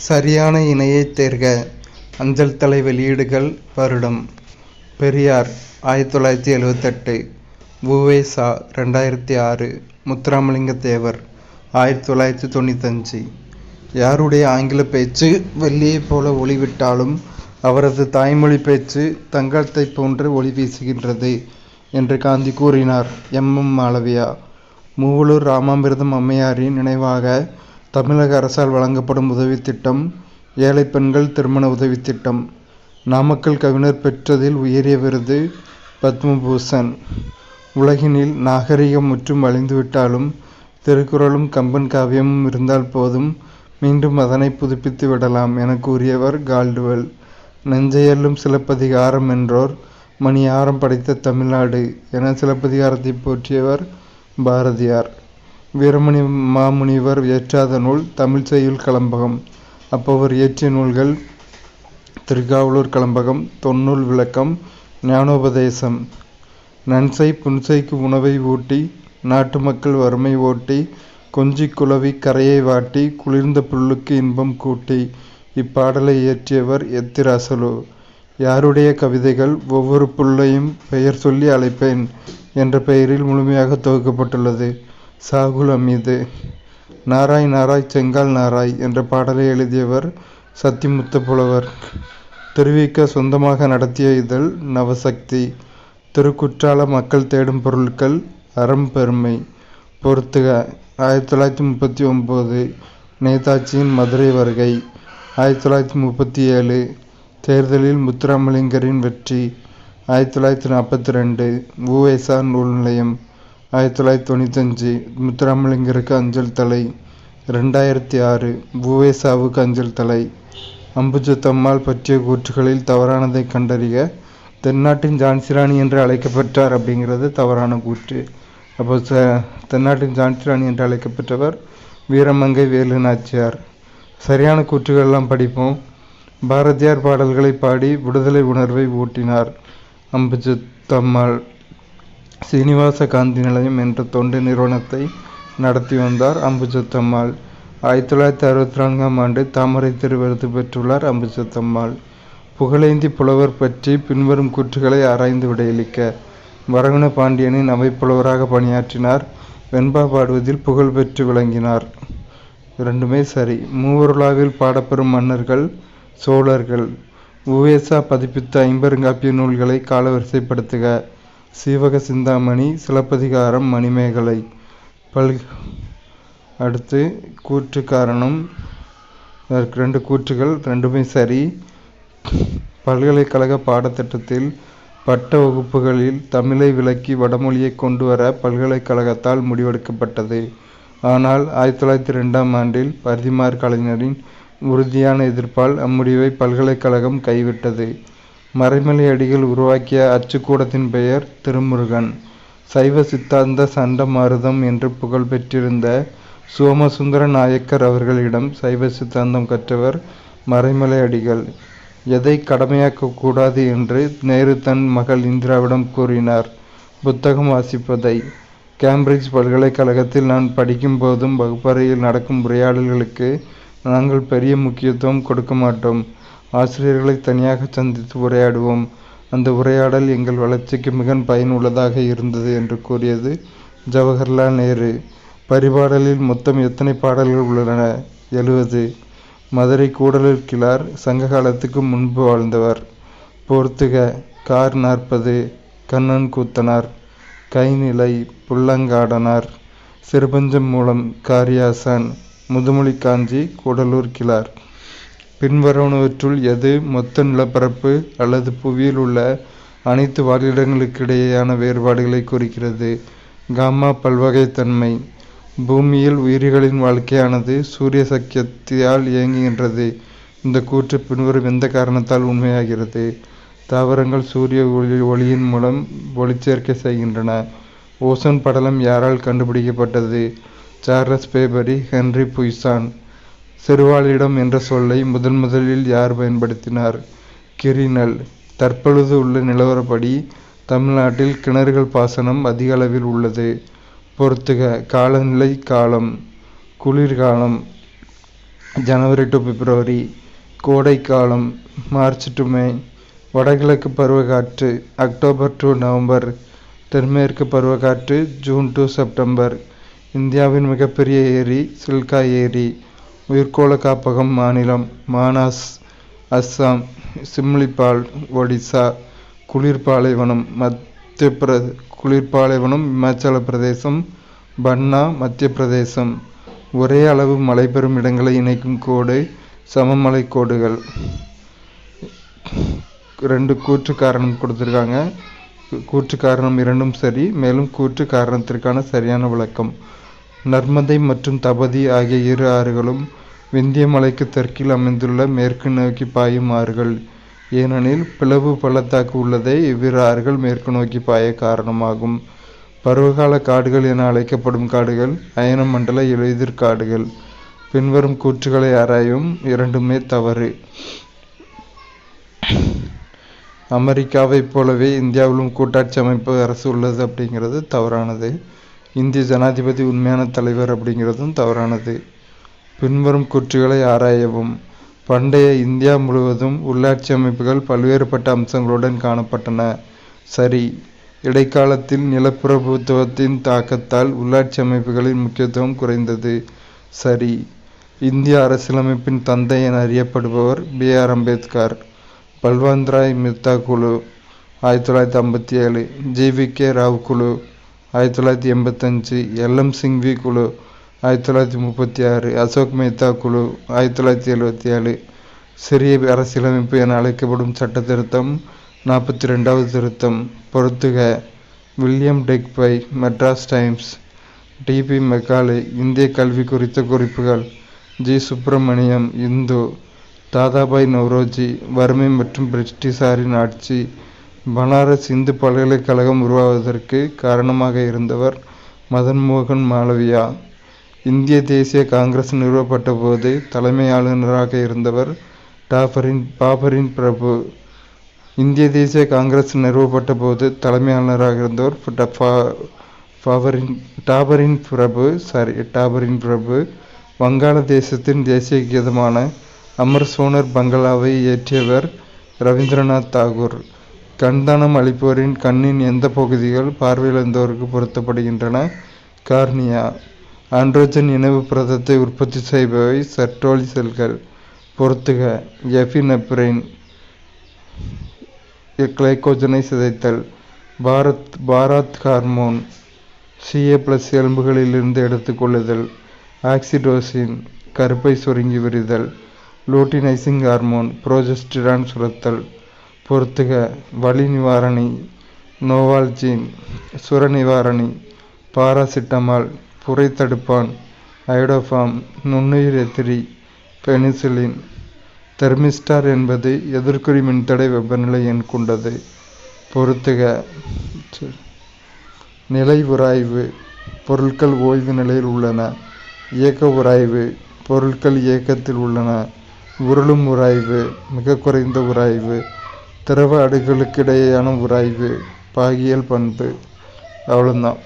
சரியான இணையைத் தேர்க. அஞ்சல் தலை வெளியீடுகள். வருடம் பெரியார் 1978, உ.வே.சா 2006, முத்துராமலிங்க தேவர் 1995. யாருடைய ஆங்கில பேச்சு வெள்ளியைப் போல ஒளிவிட்டாலும் அவரது தாய்மொழி பேச்சு தங்கத்தைப் போன்று ஒளி வீசுகின்றது என்று காந்தி கூறினார். எம். மாளவியா. மூவலூர் ராமாமிர்தம் அம்மையாரின் நினைவாக தமிழக அரசால் வழங்கப்படும் உதவித்திட்டம் ஏழை பெண்கள் திருமண உதவித்திட்டம். நாமக்கல் கவிஞர் பெற்றதில் உயரிய விருது பத்மபூஷன். உலகினில் நாகரிகம் முற்றும் அழிந்துவிட்டாலும் திருக்குறளும் கம்பன் காவியமும் இருந்தால் போதும், மீண்டும் அதனை புதுப்பித்து விடலாம் என கூறியவர் கால்டுவெல். நெஞ்சையள்ளும் சிலப்பதிகாரம் என்றோர் மணியாரம் படைத்த தமிழ்நாடு என சிலப்பதிகாரத்தை போற்றியவர் பாரதியார். வீரமணி மாமுனிவர் இயற்றாத நூல் தமிழ் செய்யுள் கலம்பகம். அப்பவர் இயற்றிய நூல்கள் திருக்காவலூர் கலம்பகம், தொன்னூல் விளக்கம், ஞானோபதேசம். நன்செய் புன்செய்க்கு உணவை ஊட்டி நாட்டு மக்கள் வறுமை ஓட்டி கொஞ்சிக் குலவி கரையை வாட்டி குளிர்ந்த புல்லுக்கு இன்பம் கூட்டி. இப்பாடலை இயற்றியவர் எத்திராசலு. யாருடைய கவிதைகள் ஒவ்வொரு புல்லையும் பெயர் சொல்லி அழைப்பேன் என்ற பெயரில் முழுமையாக தொகுக்கப்பட்டுள்ளது? சாகுல் அமீது. நாராய் நாராய் செங்கால் நாராய் என்ற பாடலை எழுதியவர் சத்திமுத்த புலவர். திருவிக சொந்தமாக நடத்திய இதழ் நவசக்தி. திருக்குற்றால மக்கள் தேடும் பொருட்கள் அறம் பெருமை. பொறுத்துக. 1939 நேதாஜியின் மதுரை வருகை. 1937 தேர்தலில் முத்துராமலிங்கரின் வெற்றி. 1942 உ.வே.சா நூல் நிலையம். 1995 முத்துராமலிங்கருக்கு அஞ்சல் தலை. 2006 உ.வே.சாவுக்கு அஞ்சல் தலை. அம்புஜத்தம்மாள் பற்றிய கூற்றுகளில் தவறானதை கண்டறிக. தென்னாட்டின் ஜான்சிராணி என்று அழைக்கப்பட்டார் அப்படிங்கிறது தவறான கூற்று. அப்போ தென்னாட்டின் ஜான்சிராணி என்று அழைக்கப்பட்டவர் வீரமங்கை வேலு நாச்சியார். சரியான கூற்றுகளெல்லாம் படிப்போம். பாரதியார் பாடல்களை பாடி விடுதலை உணர்வை ஊட்டினார் அம்புஜத்தம்மாள். சீனிவாச காந்தி நிலையம் என்ற தொண்டு நிறுவனத்தை நடத்தி வந்தார் அம்புஜத்தம்மாள். 1964 தாமரை திரு விருது பெற்றுள்ளார் அம்புஜத்தம்மாள். புகழேந்தி புலவர் பற்றி பின்வரும் கூற்றுகளை ஆராய்ந்து விடையளிக்க. வரகுண பாண்டியனின் அவைப்புலவராக பணியாற்றினார். வெண்பா பாடுவதில் புகழ் பெற்று விளங்கினார். இரண்டுமே சரி. மூவருலாவில் பாடப்பெறும் மன்னர்கள் சோழர்கள். உ.வே.சா பதிப்பித்த ஐம்பெருங்காப்பிய நூல்களை காலவரிசைப்படுத்துக. சீவக சிந்தாமணி, சிலப்பதிகாரம், மணிமேகலை. அடுத்து கூற்று காரணம். ரெண்டு கூற்றுகள், ரெண்டுமே சரி. பல்கலைக்கழக பாடத்திட்டத்தில் பட்ட வகுப்புகளில் தமிழை விலக்கி வடமொழியை கொண்டு வர பல்கலைக்கழகத்தால் முடிவெடுக்கப்பட்டது. ஆனால் 1902 பரிதிமாற் கலைஞரின் உறுதியான எதிர்ப்பால் அம்முடிவை பல்கலைக்கழகம் கைவிட்டது. மறைமலை அடிகள் உருவாக்கிய அச்சுக்கூடத்தின் பெயர் திருமுருகன். சைவ சித்தாந்த சண்டமாருதம் என்று புகழ் பெற்றிருந்த சோமசுந்தர நாயக்கர் அவர்களிடம் சைவ சித்தாந்தம் கற்றவர் மறைமலை அடிகள். எதை கடமையாக்கக்கூடாது என்று நேரு தன் மகள் இந்திராவிடம் கூறினார்? புத்தகம் வாசிப்பதை. கேம்பிரிட்ஜ் பல்கலைக்கழகத்தில் நான் படிக்கும் போதும் வகுப்பறையில் நடக்கும் உரையாடல்களுக்கு நாங்கள் பெரிய முக்கியத்துவம் கொடுக்க மாட்டோம். ஆசிரியர்களை தனியாக சந்தித்து உரையாடுவோம். அந்த உரையாடல் எங்கள் வளர்ச்சிக்கு மிக பயனுள்ளதாக இருந்தது என்று கூறியது ஜவஹர்லால் நேரு. பரிபாடலில் மொத்தம் எத்தனை பாடல்கள் உள்ளன? 70. மதுரை கூடலூர் கிழார் சங்க காலத்துக்கு முன்பு வாழ்ந்தவர். பொறுத்துக. கார் 40, கண்ணன் கூத்தனார். கைநிலை புல்லங்காடனார். சிறுபஞ்சம் மூலம் காரியாசான். முதுமொழி காஞ்சி கூடலூர் கிழார். பின்வருவனவற்றுள் எது மொத்த நிலப்பரப்பு அல்லது புவியில் உள்ள அனைத்து வாழிடங்களுக்கிடையேயான வேறுபாடுகளை குறிக்கிறது? காமா பல்வகைத்தன்மை. பூமியில் உயிரிகளின் வாழ்க்கையானது சூரிய சக்தியால் இயங்குகின்றது. இந்த கூற்று பின்வரும் எந்த காரணத்தால் உண்மையாகிறது? தாவரங்கள் சூரிய ஒளியின் மூலம் ஒளிச்சேர்க்கை செய்கின்றன. ஓசோன் படலம் யாரால் கண்டுபிடிக்கப்பட்டது? Charles பேபரி, Henry புய்சான். சிறுவாழிடம் என்ற சொல்லை முதலில் யார் பயன்படுத்தினார்? கிரினல். தற்பொழுது உள்ள நிலவரப்படி தமிழ்நாட்டில் கிணறுகள் பாசனம் அதிக அளவில் உள்ளது. பொறுத்துக. காலநிலை. காலம். குளிர்காலம். ஜனவரி டு பிப்ரவரி. கோடைக்காலம் மார்ச் டு மே. வடகிழக்கு பருவக்காற்று அக்டோபர் டு நவம்பர். தென்மேற்கு பருவக்காற்று ஜூன் டு செப்டம்பர். இந்தியாவின் மிகப்பெரிய ஏரி சில்கா ஏரி. உயிர்க்கோள காப்பகம் மாநிலம் மானாஸ் அஸ்ஸாம். சிம்லிபால் ஒடிசா. குளிர்பாலைவனம் குளிர்பாலைவனம் இமாச்சல பிரதேசம். பன்னா மத்திய பிரதேசம். ஒரே அளவு மழை பெறும் இடங்களை இணைக்கும் கோடு சமமலை கோடுகள். 2 கூற்று காரணம் கொடுத்துருக்காங்க. கூற்று காரணம் இரண்டும் சரி. மேலும் கூற்று காரணத்திற்கான சரியான விளக்கம். நர்மதை மற்றும் தபதி ஆகிய 2 ஆறுகளும் விந்திய மலைக்கு தெற்கில் அமைந்துள்ள மேற்கு நோக்கி பாயும் ஆறுகள். ஏனெனில் பிளவு பள்ளத்தாக்கு உள்ளதே இவ்விரு ஆறுகள் மேற்கு நோக்கி பாய காரணமாகும். பருவகால காடுகள் என அழைக்கப்படும் காடுகள் அயன மண்டல இலையுதிர் காடுகள். பின்வரும் கூற்றுகளை ஆராயும். இரண்டுமே தவறு. அமெரிக்காவைப் போலவே இந்தியாவிலும் கூட்டாட்சி அமைப்பு அரசு உள்ளது அப்படிங்கிறது தவறானது. இந்திய ஜனாதிபதி உண்மையான தலைவர் அப்படிங்கிறதும் தவறானது. பின்வரும் கூற்றுகளை ஆராயவும். பண்டைய இந்தியா முழுவதும் உள்ளாட்சி அமைப்புகள் பல்வேறுபட்ட அம்சங்களுடன் காணப்பட்டன. சரி. இடைக்காலத்தில் நிலப்பிரபுத்துவத்தின் தாக்கத்தால் உள்ளாட்சி அமைப்புகளின் முக்கியத்துவம் குறைந்தது. சரி. இந்திய அரசியலமைப்பின் தந்தை என அறியப்படுபவர் B.R. அம்பேத்கர். பல்வந்த்ராய் மெஹ்தா குழு 1957. G.V.K. ராவ் குழு 1985. L.M. சிங்வி குழு 1936. அசோக் மெஹ்தா குழு 1977. சிறிய அரசியலமைப்பு என அழைக்கப்படும் சட்ட திருத்தம் 42வது திருத்தம். பொறுத்துக. William Digby Madras Times. T.P. Macaulay இந்திய கல்வி குறித்த குறிப்புகள். G. சுப்பிரமணியம் இந்து. தாதாபாய் நவ்ரோஜி வறுமை மற்றும் பிரிட்டிஷாரின் ஆட்சி. பனாரஸ் இந்து பல்கலைக்கழகம் உருவாவதற்கு காரணமாக இருந்தவர் மதன் மோகன் மாளவியா. இந்திய தேசிய காங்கிரஸ் நிறுவப்பட்ட போது தலைமை ஆளுநராக இருந்தவர் பாபரின் பிரபு. இந்திய தேசிய காங்கிரஸ் நிறுவப்பட்ட போது தலைமை ஆளுநராக இருந்தவர் டாபரின் பிரபு. வங்காளதேசத்தின் தேசிய கீதமான அமர் சோனர் பங்களாவை இயற்றியவர் ரவீந்திரநாத் தாகூர். கண்தானம் அளிப்போரின் கண்ணின் எந்த பகுதிகள் பார்வையிழந்தோருக்கு பொருத்தப்படுகின்றன? கார்னியா. ஆண்ட்ரோஜன் இணைவு புரதத்தை உற்பத்தி செய்பவை செர்டோலி செல்கள். பொறுத்துக. எபினெப்ரைன் கிளைகோஜனை சிதைத்தல். பாராத் ஹார்மோன். Ca+ எலும்புகளிலிருந்து எடுத்துக்கொள்ளுதல். ஆக்சிடோசின் கருப்பை சுருங்கி விரிதல். லூட்டினைசிங் ஹார்மோன் புரோஜெஸ்டிரான் சுரத்தல். பொறுத்துக. வலி நிவாரணி நோவால்ஜின். சுர நிவாரணி பாராசிட்டமால். புரை தடுப்பான் ஐடோஃபார்ம். நுண்ணுயிர் எதிரி பெனிசிலின். தெர்மிஸ்டார் என்பது எதிர்க்குறி மின்தடை வெப்பநிலை எண் கொண்டது. பொறுத்துக. நிலை உராய்வு. பொருட்கள் ஓய்வு நிலையில் உள்ளன. இயக்க உராய்வு. பொருட்கள் இயக்கத்தில் உள்ளன. உருளும் உராய்வு. மிக குறைந்த உராய்வு. திரவ அடுக்குகளுக்கிடையேயான உராய்வு. பாகியல் பண்பு. அவ்வளோதான்.